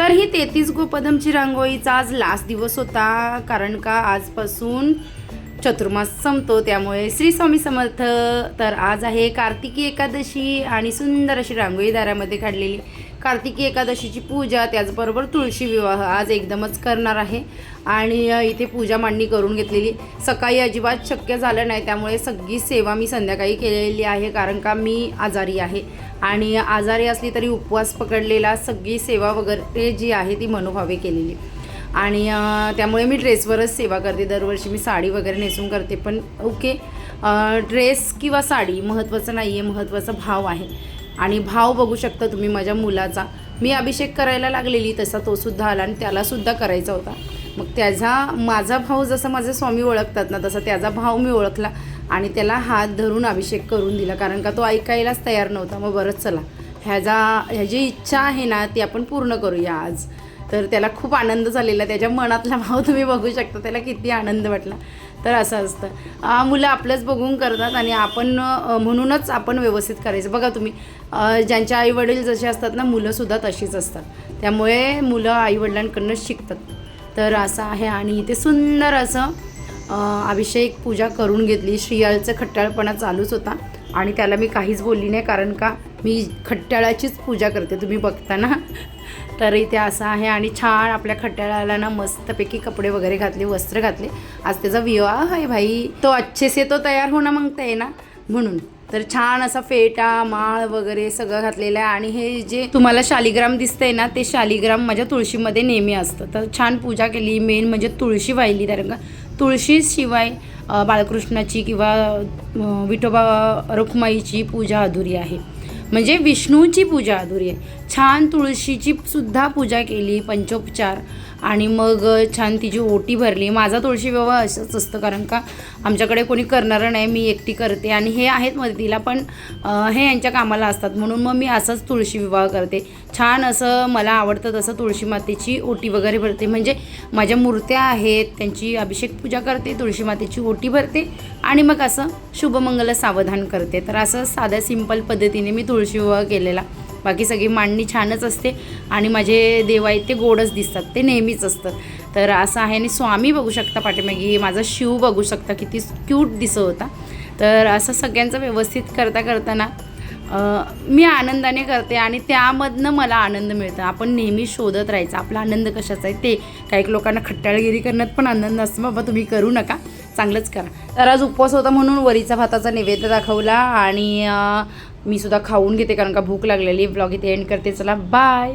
तर ही 33 गोपदमची रांगोळीचा आज लास्ट दिवस होता, कारण का आजपासून चतुर्मास संपतो, त्यामुळे श्री स्वामी समर्थ. तर आज आहे कार्तिकी एकादशी आणि सुंदर अशी रांगोळी दारामध्ये काढलेली कार्तिकी एकादशीची पूजा, त्याचबरोबर तुळशी विवाह आज एकदमच करणार आहे. आणि इथे पूजा मांडणी करून घेतलेली. सकाळी अजिबात शक्य झालं नाही, त्यामुळे सगळी सेवा मी संध्याकाळी केलेली आहे, कारण का मी आजारी आहे आणि आजारी असली तरी उपवास पकडलेला, सगळी सेवा वगैरे जी आहे ती मनोभावे केलेली. आणि त्यामुळे मी ड्रेसवरच सेवा करते. दरवर्षी मी साडी वगैरे नेसून करते, पण ओके, ड्रेस किंवा साडी महत्त्वाचं नाही आहे, महत्त्वाचा भाव आहे. आणि भाव बघू शकता तुम्ही माझ्या मुलाचा. मी अभिषेक करायला लागलेली, तसा तोसुद्धा आला आणि त्यालासुद्धा करायचा होता. मग माझा भाव जसं माझे स्वामी ओळखतात ना, तसा त्याचा भाव मी ओळखला आणि त्याला हात धरून अभिषेक करून दिला, कारण का तो ऐकायलाच तयार नव्हता. मग बरंच, चला ह्याची इच्छा आहे ना ती आपण पूर्ण करूया आज. तर त्याला खूप आनंद झालेला, त्याच्या मनातला भाव तुम्ही बघू शकता, त्याला किती आनंद वाटला. तर असं असतं, मुलं आपलंच बघून करतात आणि आपण म्हणूनच आपण व्यवस्थित करायचं. बघा तुम्ही, ज्यांच्या आईवडील जसे असतात ना, मुलंसुद्धा तशीच असतात, त्यामुळे मुलं आईवडिलांकडूनच शिकतात. तर असं आहे. आणि इथे सुंदर असं अभिषेक पूजा करून घेतली. श्रियालचं खट्टाळपणा चालूच होता आणि त्याला मी काहीच बोलली नाही, कारण का मी खट्टाळाचीच पूजा करते, तुम्ही बघता ना. तर इथे असं आहे. आणि छान आपल्या खट्टाळाला ना मस्तपैकी कपडे वगैरे घातले, वस्त्र घातले. आज त्याचा विवाह आहे भाई, तो अच्छे से तो तयार होणं मागताय ना, म्हणून. तर छान असा फेटा माळ वगैरे सगळं घातलेलं आहे. आणि हे जे तुम्हाला शालिग्राम दिसतंय ना, ते शालिग्राम माझ्या तुळशीमध्ये नेहमी असतं. तर छान पूजा केली. मेन म्हणजे तुळशी वाहिली, कारण का तुळशीशिवाय बाळकृष्णाची किंवा विठोबा रुक्माईची पूजा अधुरी आहे, म्हणजे विष्णूची पूजा अधुरी आहे. छान तुळशीची सुद्धा पूजा केली, पंचोपचार. आणि मग छान तिची ओटी भरली. माझा तुळशी विवाह असंच असतं, कारण का आमच्याकडे कोणी करणारं नाही, मी एकटी करते. आणि हे आहेत मदतीला, पण हे यांच्या कामाला असतात, म्हणून मग मी असंच तुळशी विवाह करते. छान असं मला आवडतं तसं तुळशी मातेची ओटी वगैरे भरते. म्हणजे माझ्या मूर्त्या आहेत, त्यांची अभिषेक पूजा करते, तुळशी मातेची ओटी भरते आणि मग असं शुभमंगल सावधान करते. तर असं साध्या सिंपल पद्धतीने मी तुळशी विवाह केलेला. बाकी सगळी मांडणी छानच असते आणि माझे देव आहेत ते गोडच दिसतात, ते नेहमीच असतं. तर असं आहे. आणि स्वामी बघू शकता पाठीमागे, माझा शिव बघू शकता किती क्यूट दिसत होता. तर असं सगळ्यांचं व्यवस्थित करताना मी आनंदाने करते आणि त्यामधनं मला आनंद मिळतो. आपण नेहमी शोधत राहायचं आपला आनंद कशाचा आहे ते. काही लोकांना खट्टाळगिरी करण्यात पण आनंद असतो, बाबा तुम्ही करू नका, चांगलंच करा. तर आज उपवास होता म्हणून वरीचा भाताचा नैवेद्य दाखवला आणि मी सुद्धा खाऊन घेते, कारण का भूक लागलेली. ब्लॉग इथे एंड करते, चला बाय.